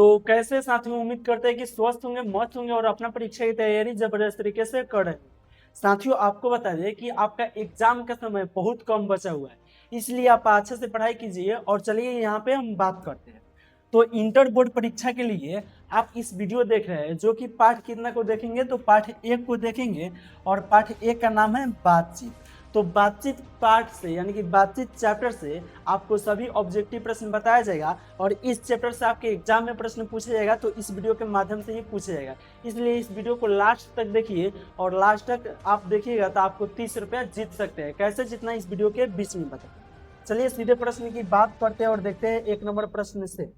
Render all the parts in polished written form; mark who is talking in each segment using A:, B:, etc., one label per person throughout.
A: तो कैसे साथियों, उम्मीद करते हैं कि स्वस्थ होंगे, मस्त होंगे और अपना परीक्षा की तैयारी जबरदस्त तरीके से कर रहे हैं। साथियों, आपको बता दें कि आपका एग्जाम का समय बहुत कम बचा हुआ है, इसलिए आप अच्छे से पढ़ाई कीजिए। और चलिए यहाँ पे हम बात करते हैं। तो इंटर बोर्ड परीक्षा के लिए आप इस वीडियो देख रहे हैं, जो कि पाठ कितना को देखेंगे, तो पाठ 1 को देखेंगे। और पाठ 1 का नाम है बातचीत। तो बातचीत पार्ट से यानी कि बातचीत चैप्टर से आपको सभी ऑब्जेक्टिव प्रश्न बताया जाएगा और इस चैप्टर से आपके एग्जाम में प्रश्न पूछा जाएगा। तो इस वीडियो के माध्यम से ही पूछा जाएगा, इसलिए इस वीडियो को लास्ट तक देखिए। और लास्ट तक आप देखिएगा तो आपको 30 रुपया जीत सकते हैं। कैसे जीतना, इस वीडियो के बीच में बता। चलिए सीधे प्रश्न की बात करते हैं और देखते हैं 1 नंबर प्रश्न से।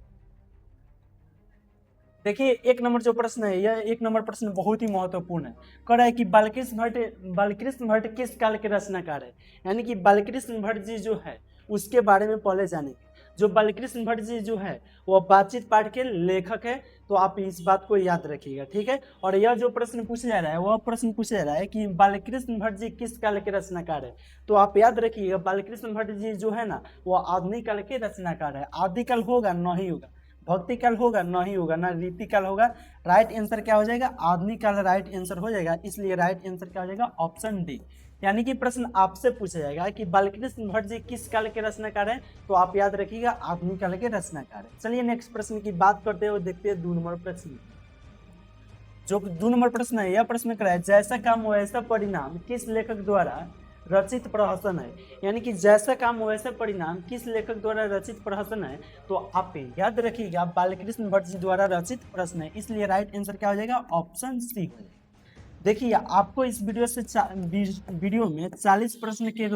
A: देखिए 1 नंबर जो प्रश्न है, यह 1 नंबर प्रश्न बहुत ही महत्वपूर्ण है। कह रहा है कि बालकृष्ण भट्ट किस काल के रचनाकार है। यानी कि बालकृष्ण भट्ट जी जो है उसके बारे में पहले जानेंगे। जो बालकृष्ण भट्ट जी जो है वह बातचीत पाठ के लेखक है। तो आप इस बात को याद रखिएगा, ठीक है। और यह जो प्रश्न पूछा जा रहा है, वह प्रश्न पूछा जा रहा है कि बालकृष्ण भट्ट जी किस काल के रचनाकार है। तो आप याद रखिएगा, बालकृष्ण भट्ट जी जो है ना, वह आधुनिक काल के रचनाकार है। आदिकाल होगा नहीं होगा, भक्ति काल होगा नहीं होगा, ना रीति काल होगा। राइट आंसर क्या हो जाएगा, आधुनिक काल राइट आंसर हो जाएगा। इसलिए राइट आंसर क्या हो जाएगा, ऑप्शन डी। यानी कि प्रश्न आपसे पूछा जाएगा कि बालकृष्ण भट्ट जी किस काल के रचनाकार हैं, तो आप याद रखिएगा आधुनिक काल के रचनाकार है। चलिए नेक्स्ट प्रश्न की बात करते हैं और देखते हैं 2 नंबर प्रश्न। जो 2 नंबर प्रश्न है, यह प्रश्न कर रहा है जैसा काम वैसा परिणाम किस लेखक द्वारा रचित प्रहसन है। यानी कि जैसा काम वैसा परिणाम किस लेखक द्वारा रचित प्रहसन है। तो आप याद रखिएगा बालकृष्ण भट्ट जी द्वारा रचित प्रश्न है। इसलिए राइट आंसर क्या हो जाएगा, ऑप्शन सी हो जाएगा। देखिए आपको इस वीडियो से वीडियो में 40 प्रश्न के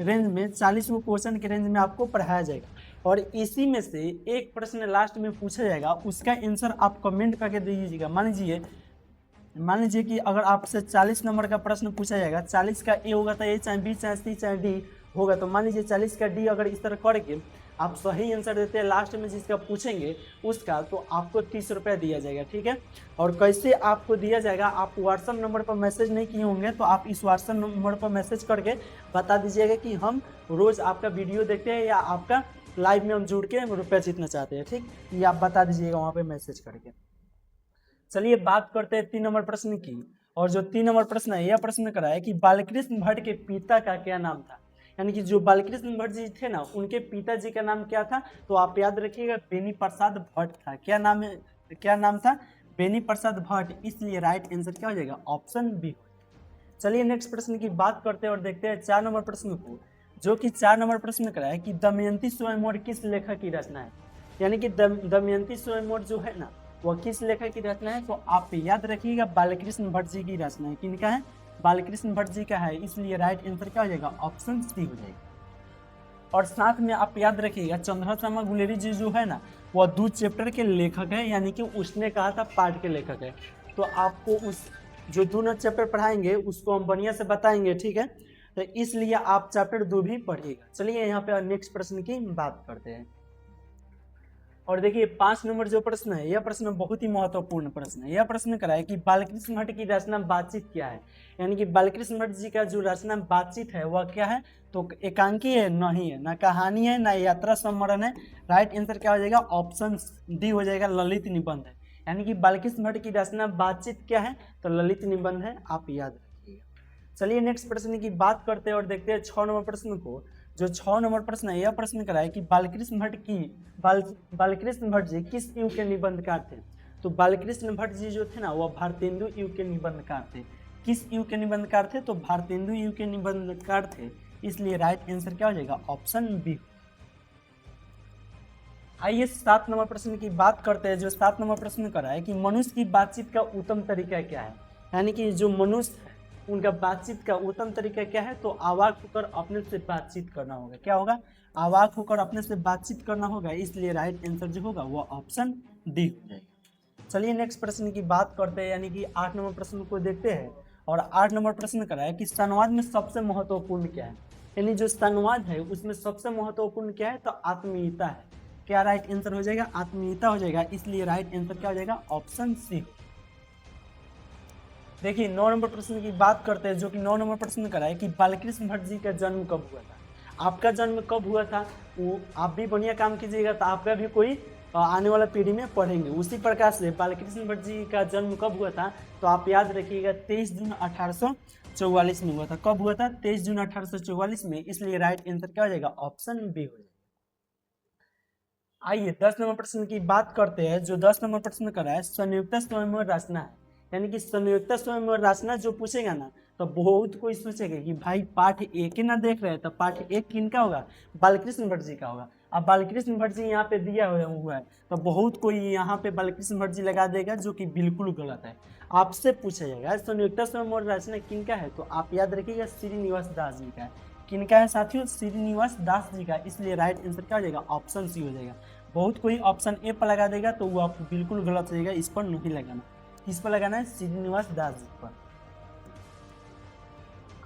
A: रेंज में 40 क्वेश्चन के रेंज में आपको पढ़ाया जाएगा। और इसी में से एक प्रश्न लास्ट में पूछा जाएगा, उसका आंसर आप कमेंट करके दे दीजिएगा। मान लीजिए कि अगर आपसे 40 नंबर का प्रश्न पूछा जाएगा, 40 का ए होगा तो ए, चाहे बी, चाहे सी, चाहे डी होगा। तो मान लीजिए 40 का डी अगर इस तरह करके आप सही आंसर देते हैं, लास्ट में जिसका पूछेंगे उसका, तो आपको 30 रुपया दिया जाएगा, ठीक है। और कैसे आपको दिया जाएगा, आप व्हाट्सएप नंबर पर मैसेज नहीं किए होंगे, तो आप इस व्हाट्सएप नंबर पर मैसेज करके बता दीजिएगा कि हम रोज़ आपका वीडियो देखते हैं या आपका लाइव में हम जुड़ के रुपया जीतना चाहते हैं, ठीक। ये आप बता दीजिएगा वहाँ पर मैसेज करके। चलिए बात करते हैं 3 नंबर प्रश्न की। और जो 3 नंबर प्रश्न है, यह प्रश्न करा है कि बालकृष्ण भट्ट के पिता का क्या नाम था। यानी कि जो बालकृष्ण भट्ट जी थे ना, उनके पिताजी का नाम क्या था। तो आप याद रखिएगा बेनी प्रसाद भट्ट था। क्या नाम है, क्या नाम था, बेनी प्रसाद भट्ट। इसलिए राइट आंसर क्या हो जाएगा, ऑप्शन बी। चलिए नेक्स्ट प्रश्न की बात करते हैं और देखते हैं 4 नंबर प्रश्न को। जो कि 4 नंबर प्रश्न करा है कि दमयंती स्वयंवर किस लेखक की रचना है। यानी कि दमयंती स्वयंवर जो है ना, वह किस लेखक की रचना है। तो आप याद रखिएगा बालकृष्ण भट्ट जी की रचना है। किनका है, बालकृष्ण भट्ट जी का है। इसलिए राइट आंसर क्या हो जाएगा, ऑप्शन सी हो जाएगा। और साथ में आप याद रखिएगा चंद्रशर्मा गुलेरी जी जो है ना, वह 2 चैप्टर के लेखक है। यानी कि उसने कहा था पाठ के लेखक है। तो आपको उस जो 2 चैप्टर पढ़ाएंगे उसको हम बढ़िया से बताएंगे, ठीक है। तो इसलिए आप चैप्टर 2 भी पढ़िएगा। चलिए यहाँ पे नेक्स्ट प्रश्न की बात करते हैं। और देखिए 5 नंबर जो प्रश्न है, यह प्रश्न बहुत ही महत्वपूर्ण प्रश्न है। यह प्रश्न करा है कि बालकृष्ण भट्ट की रचना बातचीत क्या है। यानी कि बालकृष्ण भट्ट जी का जो रचना बातचीत है वह क्या है। तो एकांकी है नहीं है, ना कहानी है, ना यात्रा संस्मरण है। राइट आंसर क्या हो जाएगा, ऑप्शन डी हो जाएगा, ललित निबंध है। यानी कि बालकृष्ण भट्ट की रचना बातचीत क्या है, तो ललित निबंध है। आप याद रखिएगा। चलिए नेक्स्ट प्रश्न की बात करते हैं और देखते हैं 6 नंबर प्रश्न को। जो 6 नंबर प्रश्न है, यह प्रश्न करा है कि बालकृष्ण भट्ट जी किस युग के निबंधकार थे। तो बालकृष्ण भट्ट जी जो थे ना, वह भारतेंदु युग के निबंधकार थे। किस युग के निबंधकार थे, तो भारतेंदु युग के निबंधकार थे। इसलिए राइट आंसर क्या हो जाएगा, ऑप्शन बी। आइए 7 नंबर प्रश्न की बात करते हैं। जो 7 नंबर प्रश्न करा है कि मनुष्य की बातचीत का उत्तम तरीका क्या है। यानी कि जो मनुष्य, उनका बातचीत का उत्तम तरीका क्या है। तो अवाक होकर अपने से बातचीत करना होगा। क्या होगा, अवाक होकर अपने से बातचीत करना होगा। इसलिए राइट आंसर जो होगा वो ऑप्शन डी हो जाएगा। चलिए नेक्स्ट प्रश्न की बात करते हैं, यानी कि 8 नंबर प्रश्न को देखते हैं। और 8 नंबर प्रश्न करा है कि संवाद में सबसे महत्वपूर्ण क्या है। यानी जो संवाद है उसमें सबसे महत्वपूर्ण क्या है, तो आत्मीयता है। क्या राइट आंसर हो जाएगा, आत्मीयता हो जाएगा। इसलिए राइट आंसर क्या हो जाएगा, ऑप्शन सी। देखिए 9 नंबर प्रश्न की बात करते हैं। जो कि 9 नंबर प्रश्न करा है कि बालकृष्ण भट्ट जी का जन्म कब हुआ था। आपका जन्म कब हुआ था, वो आप भी बढ़िया काम कीजिएगा तो आपका भी कोई आने वाला पीढ़ी में पढ़ेंगे। उसी प्रकार से बालकृष्ण भट्ट जी का जन्म कब हुआ था, तो आप याद रखिएगा 23 जून 1844 में हुआ था। कब हुआ था, 23 जून 1844 में, इसलिए राइट आंसर क्या हो जाएगा, ऑप्शन बी हो जाएगा। आइए 10 नंबर प्रश्न की बात करते हैं। जो 10 नंबर प्रश्न करा है संयुक्त स्वयंवर रचना है, यानी कि संयुक्त स्वयंवर रचना जो पूछेगा ना, तो बहुत कोई सोचेगा कि भाई पाठ एक ही ना देख रहे हैं, तो पाठ एक किनका होगा, बालकृष्ण भट्ट जी का होगा। अब बालकृष्ण भट्ट जी यहाँ पे दिया हुआ है, तो बहुत कोई यहाँ पे बालकृष्ण भट्ट जी लगा देगा, जो कि बिल्कुल गलत है। आपसे पूछा जाएगा संयुक्त स्वयंवर रचना किनका है, तो आप याद रखिएगा श्रीनिवास दास जी का है। किनका है साथियों, श्रीनिवास दास जी का, इसलिए राइट आंसर क्या हो जाएगा, ऑप्शन सी हो जाएगा। बहुत कोई ऑप्शन ए पर लगा देगा, तो वो आपको बिल्कुल गलत रहेगा, इस पर नहीं लगाना। किस पर लगाना है, श्रीनिवास दास जी पर।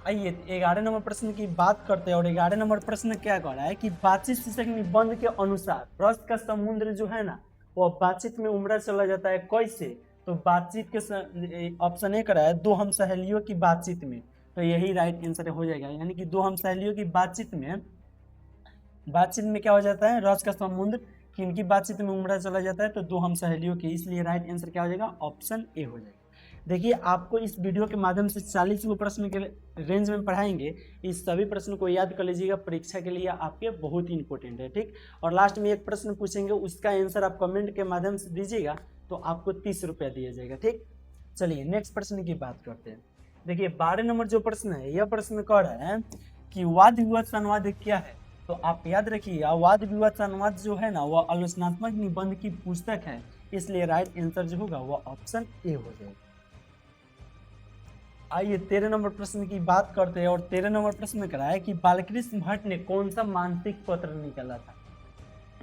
A: आइए 11 नंबर प्रश्न की बात करते हैं। और 11 नंबर प्रश्न क्या कह रहा है कि बातचीत शीर्षक निबंध के अनुसार रस का समुद्र जो है ना, वो बातचीत में उमड़ा चला जाता है, कैसे, तो बातचीत के ऑप्शन ए करा है, दो हम सहेलियों की बातचीत में, तो यही राइट आंसर हो जाएगा। यानी कि दो हम सहेलियों की बातचीत में क्या हो जाता है, रस का समुद्र किनकी बातचीत में उमड़ा चला जाता है, तो दो हम सहेलियों की, इसलिए राइट आंसर क्या हो जाएगा, ऑप्शन ए हो जाएगा। देखिए आपको इस वीडियो के माध्यम से 40 प्रश्न के रेंज में पढ़ाएंगे। इस सभी प्रश्न को याद कर लीजिएगा, परीक्षा के लिए आपके बहुत ही इंपॉर्टेंट है, ठीक। और लास्ट में एक प्रश्न पूछेंगे, उसका आंसर आप कमेंट के माध्यम से दीजिएगा, तो आपको 30 रुपया दिया जाएगा, ठीक। चलिए नेक्स्ट प्रश्न की बात करते हैं। देखिए 12 नंबर जो प्रश्न है, यह प्रश्न कह रहा है कि वाद विवाद संवाद क्या है, तो आप याद रखिएगा वाद विवाद संवाद जो है ना, वह आलोचनात्मक निबंध की पुस्तक है, इसलिए राइट आंसर जो होगा वह ऑप्शन ए हो जाएगा। आइए 13 नंबर प्रश्न की बात करते हैं। और 13 नंबर प्रश्न करा है कि बालकृष्ण भट्ट ने कौन सा मानसिक पत्र निकाला था,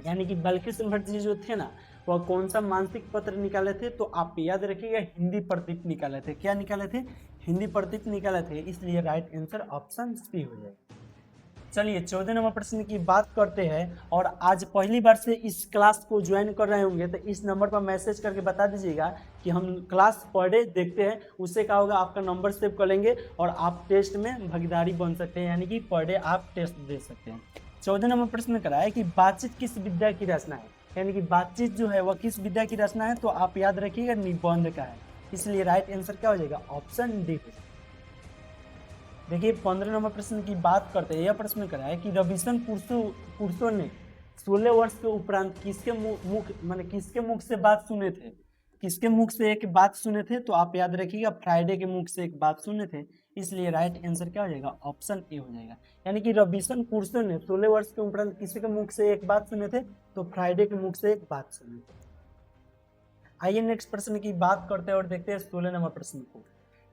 A: यानी कि बालकृष्ण भट्ट जी जो थे ना, वह कौन सा मानसिक पत्र निकाले थे, तो आप याद रखिएगा हिंदी प्रदीप निकाले थे। क्या निकाले थे, हिंदी प्रदीप निकाले थे, इसलिए राइट आंसर ऑप्शन सी हो जाएगा। चलिए 14 नंबर प्रश्न की बात करते हैं। और आज पहली बार से इस क्लास को ज्वाइन कर रहे होंगे, तो इस नंबर पर मैसेज करके बता दीजिएगा कि हम क्लास पर डे देखते हैं। उससे क्या होगा, आपका नंबर सेव कर लेंगे और आप टेस्ट में भागीदारी बन सकते हैं, यानी कि पर डे आप टेस्ट दे सकते हैं। 14 नंबर प्रश्न करा है कि बातचीत किस विद्या की रचना है, यानी कि बातचीत जो है वह किस विद्या की रचना है, तो आप याद रखिएगा निबंध का है, इसलिए राइट आंसर क्या हो जाएगा, ऑप्शन डी। देखिए 15 नंबर प्रश्न की बात करते हैं। यह प्रश्न करा है कि रविशन पुरुषों ने 16 वर्ष के उपरांत किसके मुख से बात सुने थे, किसके मुख से एक बात सुने थे, तो आप याद रखिएगा फ्राइडे के मुख से एक बात सुने थे, इसलिए राइट आंसर क्या हो जाएगा, ऑप्शन ए हो जाएगा। यानी कि रविशन पुरुषों ने 16 वर्ष के उपरांत किसके मुख से एक बात सुने थे, तो फ्राइडे के मुख से एक बात सुने थे। आइए नेक्स्ट प्रश्न की बात करते हैं और देखते हैं 16 नंबर प्रश्न को।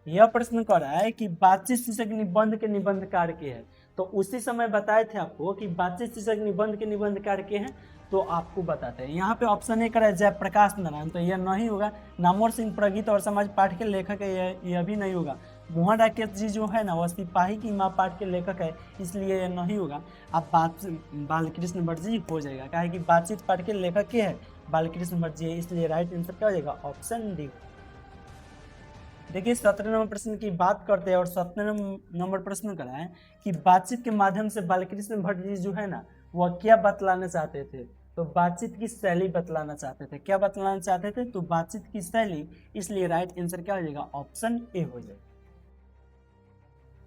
A: यह प्रश्न कह रहा है कि बातचीत शीर्षक निबंध के निबंधकार के हैं, तो उसी समय बताए थे आपको कि बातचीत शीर्षक निबंध के निबंधकार के हैं, तो आपको बताते हैं। यहाँ पे ऑप्शन ए करा है जयप्रकाश नारायण, तो यह नहीं होगा। नामवर सिंह प्रगीत और समाज पाठ के लेखक है, यह भी नहीं होगा। मोहन राकेश जी जो है ना, वह सिपाही की माँ पाठ के लेखक है, इसलिए यह नहीं होगा। आप बालकृष्ण भट्ट जी हो जाएगा, क्या है कि बातचीत पाठ के लेखक के है बालकृष्ण भट्ट जी है, इसलिए राइट आंसर क्या हो जाएगा, ऑप्शन डी। देखिए 17 नंबर प्रश्न की बात करते हैं। और 17 नंबर प्रश्न करा है कि बातचीत के माध्यम से बालकृष्ण भट्ट जी जो है ना, वह क्या बतलाना चाहते थे, तो बातचीत की शैली बतलाना चाहते थे। क्या बतलाना चाहते थे, तो बातचीत की शैली, इसलिए राइट आंसर क्या हो जाएगा, ऑप्शन ए हो जाएगा।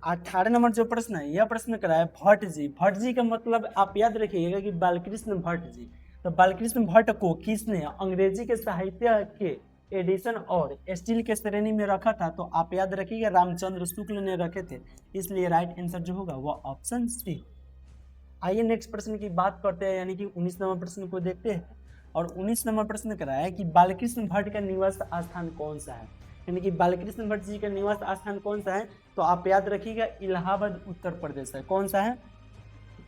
A: 18 नंबर जो प्रश्न है, यह प्रश्न करा है भट्ट जी। भट्ट जी का मतलब आप याद रखिएगा कि बालकृष्ण भट्ट जी, तो बालकृष्ण भट्ट को किसने अंग्रेजी के साहित्य के एडिशन और स्टील के श्रेणी में रखा था, तो आप याद रखिएगा रामचंद्र शुक्ल ने रखे थे, इसलिए राइट आंसर जो होगा वह ऑप्शन सी। आइए नेक्स्ट प्रश्न की बात करते हैं, यानी कि 19 नंबर प्रश्न को देखते हैं। और 19 नंबर प्रश्न करा है कि बालकृष्ण भट्ट का निवास स्थान कौन सा है, यानी कि बालकृष्ण भट्ट जी का निवास स्थान कौन सा है, तो आप याद रखिएगा इलाहाबाद उत्तर प्रदेश है। कौन सा है,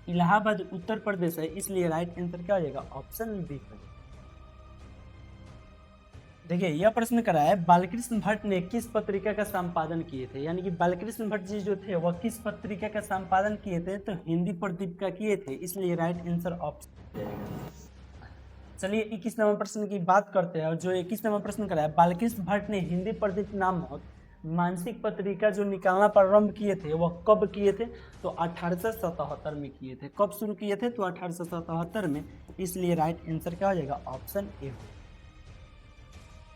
A: इलाहाबाद उत्तर प्रदेश है, इसलिए राइट आंसर क्या हो जाएगा, ऑप्शन बी। देखिए यह प्रश्न करा है बालकृष्ण भट्ट ने किस पत्रिका का संपादन किए थे, यानी कि बालकृष्ण भट्ट जी जो थे वह किस पत्रिका का संपादन किए थे, तो हिंदी प्रदीप का किए थे, इसलिए राइट आंसर ऑप्शन। चलिए 21 नंबर प्रश्न की बात करते हैं। और जो 21 नंबर प्रश्न करा है बालकृष्ण भट्ट ने हिंदी प्रदीप मानसिक पत्रिका जो निकालना प्रारंभ किए थे वह कब किए थे? तो 1877 में किए थे। कब शुरू किए थे? तो 1877 में। इसलिए राइट आंसर क्या हो जाएगा? ऑप्शन ए हो।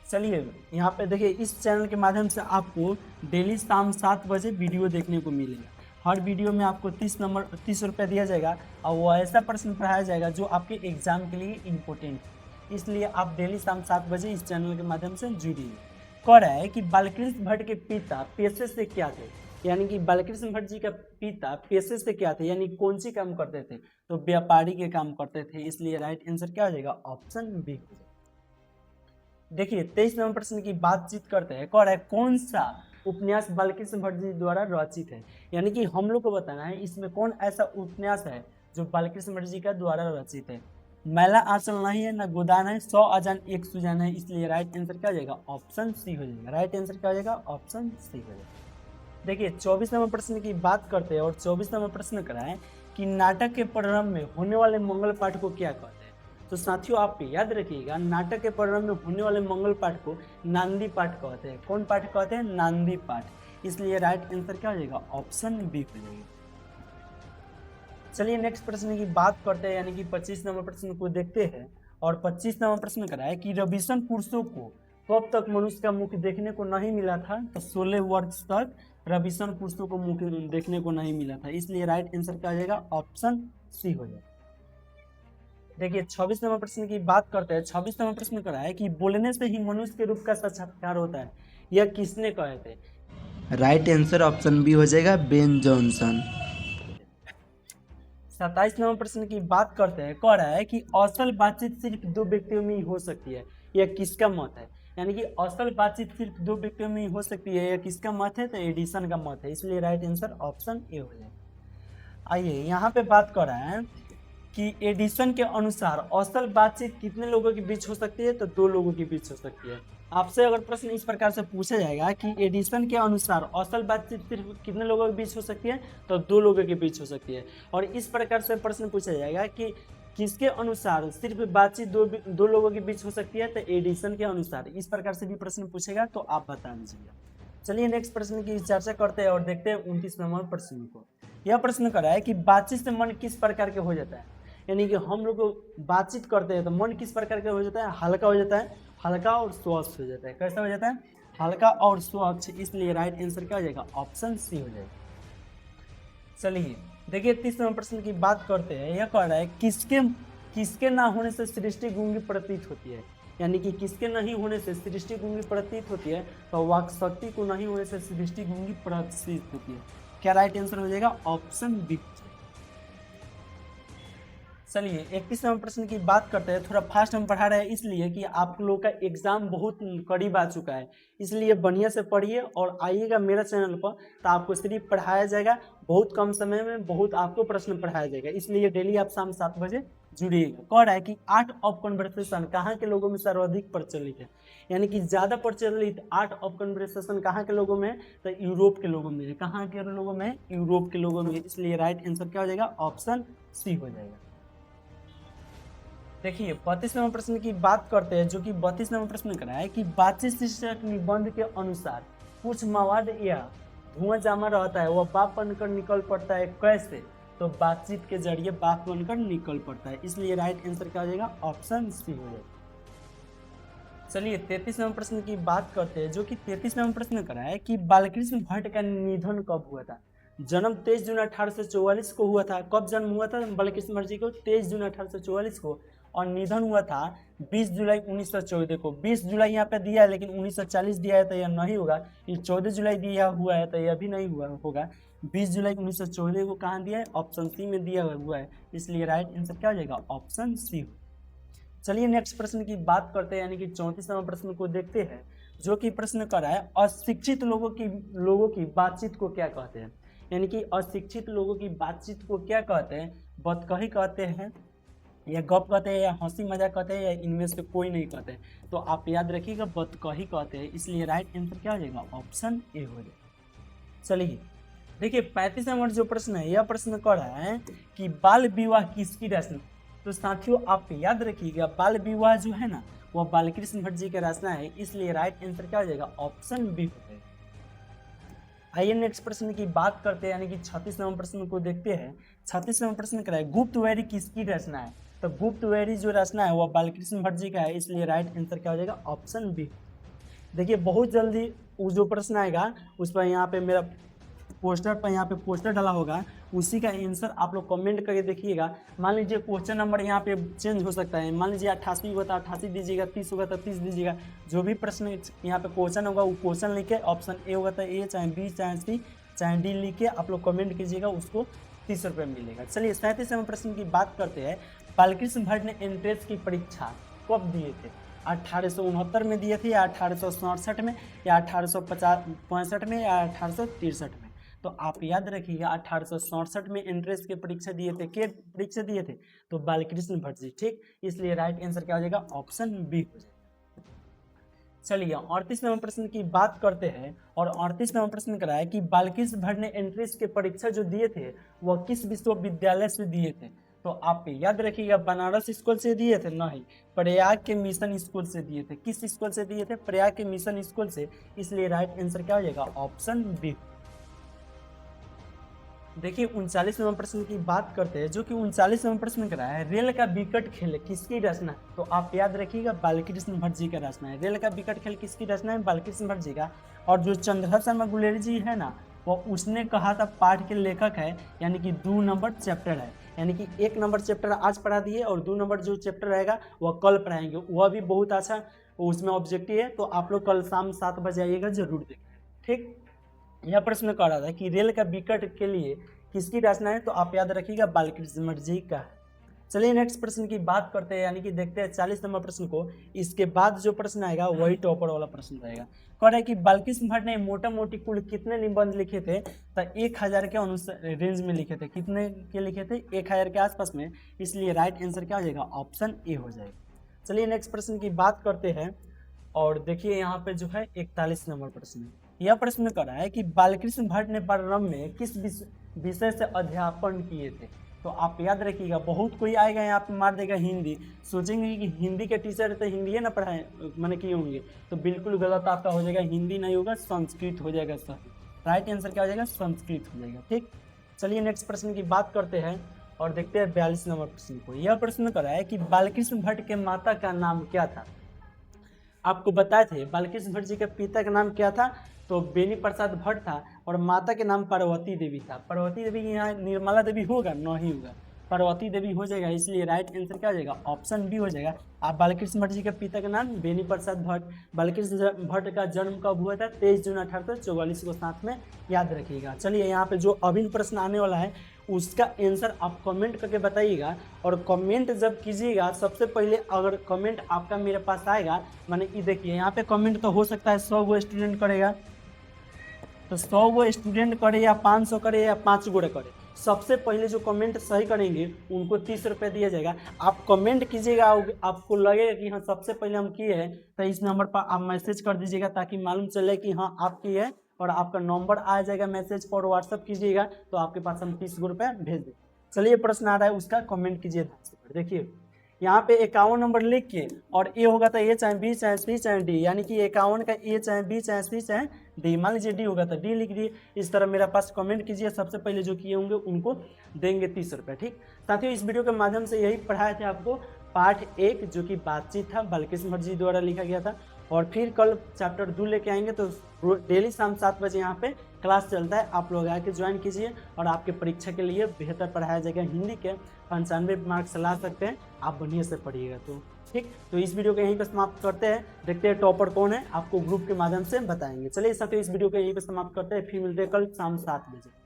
A: चलिए यहाँ पे देखिए, इस चैनल के माध्यम से आपको डेली शाम 7 बजे वीडियो देखने को मिलेगा। हर वीडियो में आपको 30 रुपये दिया जाएगा और वो ऐसा प्रश्न पढ़ाया जाएगा जो आपके एग्जाम के लिए इम्पोर्टेंट है। इसलिए आप डेली शाम 7 बजे इस चैनल के माध्यम से जुड़िए। कह रहा है कि बालकृष्ण भट्ट के पिता पेशे से क्या थे? यानी कि बालकृष्ण भट्ट जी का पिता पेशे से क्या थे, यानी कौन सी काम करते थे? तो व्यापारी के काम करते थे। इसलिए राइट आंसर क्या हो जाएगा? ऑप्शन बी हो जाएगा। देखिए 23 नंबर प्रश्न की बातचीत करते हैं। कह रहा है कौन सा उपन्यास बालकृष्ण भट्ट जी द्वारा रचित है? यानी कि हम लोग को बताना है इसमें कौन ऐसा उपन्यास है जो बालकृष्ण भट्ट जी का द्वारा रचित है। मैला आंचल नहीं है, ना गोदान है, 100 अजान एक सुजान है। इसलिए राइट आंसर क्या हो जाएगा? ऑप्शन सी हो जाएगा। राइट आंसर क्या हो जाएगा? ऑप्शन सी हो जाएगा। देखिए 24 नंबर प्रश्न की बात करते हैं और 24 नंबर प्रश्न कराएं कि नाटक के प्रारंभ में होने वाले मंगल पाठ को क्या कहते हैं? तो साथियों आप याद रखिएगा, नाटक के प्रारंभ में होने वाले मंगल पाठ को नांदी पाठ कहते हैं। कौन पाठ कहते हैं? नांदी पाठ। इसलिए राइट आंसर क्या हो जाएगा? ऑप्शन बी हो जाएगा। चलिए नेक्स्ट प्रश्न की बात करते हैं, यानी कि 25 नंबर प्रश्न को देखते हैं। और 25 नंबर प्रश्न करा है कि रविशन पुरुषों को कब तक मनुष्य का मुख देखने को नहीं मिला था? तो 16 वर्ष तक रविशन पुरुषों को मुख देखने को नहीं मिला था। इसलिए राइट आंसर क्या हो जाएगा? ऑप्शन सी हो जाएगा। देखिए 26 नंबर प्रश्न की बात करते हैं। 26 नंबर प्रश्न करा है कि बोलने से ही मनुष्य के रूप का साक्षात्कार होता है, यह किसने कहे थे?
B: राइट आंसर ऑप्शन बी हो जाएगा, बेन जॉनसन।
A: 27 नंबर प्रश्न की बात करते हैं। कह रहा है कि असल बातचीत सिर्फ 2 व्यक्तियों में ही हो सकती है, यह किसका मत है? यानी कि असल बातचीत सिर्फ 2 व्यक्तियों में ही हो सकती है, यह किसका मत है? तो एडिसन का मत है। इसलिए राइट आंसर ऑप्शन ए हो जाएगा। आइए यहाँ पे बात कर रहे हैं कि एडिसन के अनुसार असल बातचीत कितने लोगों के बीच हो सकती है? तो 2 लोगों के बीच हो सकती है। आपसे अगर प्रश्न इस प्रकार से पूछा जाएगा कि एडिसन के अनुसार असल बातचीत सिर्फ कितने लोगों के बीच हो सकती है? तो 2 लोगों के बीच हो सकती है। और इस प्रकार से प्रश्न पूछा जाएगा कि किसके अनुसार सिर्फ बातचीत दो लोगों के बीच हो सकती है? तो एडिसन के अनुसार। इस प्रकार से भी प्रश्न पूछेगा तो आप बता दीजिएगा। चलिए नेक्स्ट प्रश्न की चर्चा करते हैं और देखते हैं 29 नंबर प्रश्न को। यह प्रश्न करा है कि बातचीत से मन किस प्रकार के हो जाता है? यानी कि हम लोग बातचीत करते हैं तो मन किस प्रकार का हो जाता है? हल्का हो जाता है, हल्का और स्वच्छ हो जाता है। कैसा हो जाता है? हल्का और स्वच्छ। इसलिए राइट आंसर क्या हो जाएगा? ऑप्शन सी हो जाएगा। चलिए देखिए 30 नंबर प्रश्न की बात करते हैं। यह कह रहा है किसके ना होने से सृष्टि गूंगी प्रतीत होती है? यानी कि किसके नहीं होने से सृष्टि गूंगी प्रतीत होती है? तो वाक शक्ति को नहीं होने से सृष्टि गूंगी प्रतीत होती है। क्या राइट आंसर हो जाएगा? Option B. चलिए 31 नंबर प्रश्न की बात करते हैं। थोड़ा फास्ट हम पढ़ा रहे हैं इसलिए कि आप लोग का एग्जाम बहुत करीब आ चुका है, इसलिए बढ़िया से पढ़िए और आइएगा मेरा चैनल पर। तो आपको सिर्फ पढ़ाया जाएगा, बहुत कम समय में बहुत आपको प्रश्न पढ़ाया जाएगा। इसलिए डेली आप शाम 7 बजे जुड़िएगा। कह रहा है कि आर्ट ऑफ कन्वर्सेशन कहाँ के लोगों में सर्वाधिक प्रचलित है? यानी कि ज़्यादा प्रचलित आर्ट ऑफ कन्वर्सेशन कहाँ के लोगों में? तो यूरोप के लोगों में। कहाँ के लोगों में? यूरोप के लोगों में। इसलिए राइट आंसर क्या हो जाएगा? ऑप्शन सी हो जाएगा। देखिए 32 नंबर प्रश्न की बात करते हैं, जो कि 32 नंबर प्रश्न करा है कि बातचीत शीर्षक निबंध के अनुसार कुछ मवाद या धुआं जमा रहता है, वह बाप बनकर निकल पड़ता है। कैसे? तो बातचीत के जरिए बाप बनकर निकल पड़ता है। इसलिए राइट आंसर क्या हो जाएगा? ऑप्शन सी हो जाएगा। चलिए 33 नंबर प्रश्न की बात करते हैं, जो कि 33 नंबर प्रश्न करा है कि बालकृष्ण भट्ट का निधन कब हुआ था? जन्म 23 जून 1844 को हुआ था। कब जन्म हुआ था बालकृष्ण भट्ट जी को? 23 जून 1844 को। और निधन हुआ था 20 जुलाई 1914 को। 20 जुलाई यहाँ पे दिया है लेकिन 1940 दिया है तो यह नहीं होगा। ये 14 जुलाई दिया हुआ है तो यह भी नहीं हुआ होगा। 20 जुलाई 1914 को कहाँ दिया है? ऑप्शन सी में दिया हुआ है। इसलिए राइट आंसर क्या हो जाएगा? Option C. चलिए नेक्स्ट प्रश्न की बात करते हैं, यानी कि 34 नंबर प्रश्न को देखते हैं, जो कि प्रश्न कर रहा है अशिक्षित लोगों की बातचीत को क्या कहते हैं? यानी कि अशिक्षित लोगों की बातचीत को क्या कहते हैं? बतकही कहते हैं, या गप कहते हैं, या हंसी मजाक कहते हैं, या इनमें से कोई नहीं कहते हैं। तो आप याद रखिएगा बतकही कहते हैं। इसलिए राइट आंसर क्या हो जाएगा? ऑप्शन ए हो जाएगा। चलिए देखिए 35 नंबर जो प्रश्न है, यह प्रश्न कर रहा है कि बाल विवाह किसकी रचना? तो साथियों आप याद रखिएगा बाल विवाह जो है ना, वह बालकृष्ण भट्ट जी की रचना है। इसलिए राइट आंसर क्या हो जाएगा? ऑप्शन बी हो जाएगा। आइए नेक्स्ट प्रश्न की बात करते हैं, यानी कि 36 नंबर प्रश्न को देखते हैं। 36 नंबर प्रश्न क्या है, गुप्तवैरी किसकी रचना है? तो गुप्तवैरी जो रचना है वह बालकृष्ण भट्ट जी का है, इसलिए राइट आंसर क्या हो जाएगा, ऑप्शन बी। देखिए बहुत जल्दी वो जो प्रश्न आएगा उस पर यहाँ पे मेरा पोस्टर पर यहाँ पे पोस्टर डाला होगा, उसी का आंसर आप लोग कमेंट करके देखिएगा। मान लीजिए क्वेश्चन नंबर यहाँ पे चेंज हो सकता है, मान लीजिए 88 होगा तो 88 दीजिएगा, 30 होगा तो 30 दीजिएगा। जो भी प्रश्न यहाँ पे क्वेश्चन होगा वो क्वेश्चन लिख के ऑप्शन ए होगा तो ए, चाहे बी, चाहे सी, चाहे डी लिख के आप लोग कमेंट कीजिएगा, उसको 30 रुपये मिलेगा। चलिए 37 नंबर प्रश्न की बात करते हैं। बालकृष्ण भट्ट ने एंट्रेंस की परीक्षा कब दिए थे? 1869 में दिए थे, या 1867 में, या 1865 में, या 1863 में? तो आप याद रखिएगा 1867 में एंट्रेंस की परीक्षा दिए थे। के परीक्षा दिए थे? तो बालकृष्ण भट्ट जी, ठीक। इसलिए राइट आंसर क्या हो जाएगा, ऑप्शन बी हो जाएगा। चलिए 38 नंबर प्रश्न की बात करते हैं, और 38 नंबर प्रश्न करा है कि बालकृष्ण भट्ट ने एंट्रेंस की परीक्षा जो दिए थे वह किस विश्वविद्यालय से दिए थे? तो आप याद रखिएगा बनारस स्कूल से दिए थे? नहीं, प्रयाग के मिशन स्कूल से दिए थे। किस स्कूल से दिए थे? प्रयाग के मिशन स्कूल से। इसलिए राइट आंसर क्या हो जाएगा, ऑप्शन बी। देखिए 39 नंबर प्रश्न की बात करते हैं, जो कि 39 नंबर प्रश्न करा है, रेल का विकट खेल किसकी रचना है? तो आप याद रखिएगा बालकृष्ण भट्ट जी का रचना है। रेल का विकट खेल किसकी रचना है? बालकृष्ण भट्ट जी का। और जो चंद्रशेखर शर्मा गुलेरी जी है ना, वो उसने कहा था पाठ के लेखक है, यानी कि 2 नंबर चैप्टर है, यानी कि 1 नंबर चैप्टर आज पढ़ा दिए और 2 नंबर जो चैप्टर रहेगा वह कल पढ़ाएंगे। वह भी बहुत अच्छा उसमें ऑब्जेक्टिव है, तो आप लोग कल शाम 7 बजे आइएगा, जरूर देखें, ठीक। यह प्रश्न कर रहा था कि रेल का विकट के लिए किसकी रचना है? तो आप याद रखिएगा बालकृष्ण भट्ट जी का। चलिए नेक्स्ट प्रश्न की बात करते हैं, यानी कि देखते हैं 40 नंबर प्रश्न को। इसके बाद जो प्रश्न आएगा वही टॉपर वाला प्रश्न रहेगा। कह रहा है कि बालकृष्ण भट्ट ने मोटा मोटी कुल कितने निबंध लिखे थे? तो 1000 के अनुसार रेंज में लिखे थे। कितने के लिखे थे? 1000 के आसपास में। इसलिए राइट आंसर क्या हो जाएगा, ऑप्शन ए हो जाएगा। चलिए नेक्स्ट प्रश्न की बात करते हैं, और देखिए यहाँ पे जो है 41 नंबर प्रश्न है। यह प्रश्न कर रहा है कि बालकृष्ण भट्ट ने प्रारंभ में किस विषय से अध्यापन किए थे? तो आप याद रखिएगा बहुत कोई आएगा यहाँ पे मार देगा हिंदी, सोचेंगे कि हिंदी के टीचर तो हिंदी है ना पढ़ाए मैंने किए होंगे, तो बिल्कुल गलत आपका हो जाएगा। हिंदी नहीं होगा, संस्कृत हो जाएगा सही। राइट आंसर क्या हो जाएगा, संस्कृत हो जाएगा, ठीक। चलिए नेक्स्ट प्रश्न की बात करते हैं, और देखते हैं 42 नंबर प्रश्न को। यह प्रश्न कर रहा है कि बालकृष्ण भट्ट के माता का नाम क्या था? आपको बताए थे बालकृष्ण भट्ट जी के पिता का नाम क्या था? तो बेनी प्रसाद भट्ट था, और माता के नाम पार्वती देवी था। पार्वती देवी यहाँ निर्मला देवी होगा? नहीं होगा, पार्वती देवी हो जाएगा। इसलिए राइट आंसर क्या हो जाएगा, ऑप्शन बी हो जाएगा। आप बालकृष्ण भट्ट जी के पिता का नाम बेनी प्रसाद भट्ट। बालकृष्ण भट्ट का जन्म कब हुआ था? 23 जून 1844 को, साथ में याद रखिएगा। चलिए यहाँ पे जो अभिन्न प्रश्न आने वाला है उसका आंसर आप कमेंट करके बताइएगा, और कमेंट जब कीजिएगा सबसे पहले अगर कमेंट आपका मेरे पास आएगा, माने ये देखिए यहाँ पे कमेंट तो हो सकता है 100 गो स्टूडेंट करेगा, तो 100 गो स्टूडेंट करे या 500 करे या 5 गो करे, सबसे पहले जो कमेंट सही करेंगे उनको 30 रुपये दिया जाएगा। आप कमेंट कीजिएगा, आपको लगेगा कि हाँ सबसे पहले हम किए हैं, तो इस नंबर पर आप मैसेज कर दीजिएगा ताकि मालूम चले कि हाँ आप किए हैं, और आपका नंबर आ जाएगा मैसेज पर, व्हाट्सअप कीजिएगा तो आपके पास हम 30 रुपये भेज दें। चलिए प्रश्न आ रहा है, उसका कमेंट कीजिए। देखिए यहाँ पे 51 नंबर लिख के, और ए होगा तो ए, चाहे बी, चाहे सी, चाहे डी, यानी कि 51 का ए, चाहे बी, चाहे सी, चाहे डी। मान लीजिए डी होगा तो डी लिख दिए। इस तरह मेरा पास कमेंट कीजिए, सबसे पहले जो किए होंगे उनको देंगे 30 रुपये, ठीक। साथियों इस वीडियो के माध्यम से यही पढ़ाए थे आपको पार्ट 1 जो कि बातचीत था, बालकृष्ण भट्ट जी द्वारा लिखा गया था। और फिर कल चैप्टर 2 लेके आएंगे, तो डेली शाम 7 बजे यहाँ पे क्लास चलता है, आप लोग आके ज्वाइन कीजिए, और आपके परीक्षा के लिए बेहतर पढ़ाया जाएगा। हिंदी के 95 मार्क्स ला सकते हैं, आप बढ़िया से पढ़िएगा, तो ठीक। तो इस वीडियो को यहीं पर समाप्त करते हैं, देखते हैं टॉपर कौन है, आपको ग्रुप के माध्यम से बताएंगे। चलिए साथियों इस वीडियो को यहीं पर समाप्त करते हैं, फिर मिलते हैं कल शाम 7 बजे।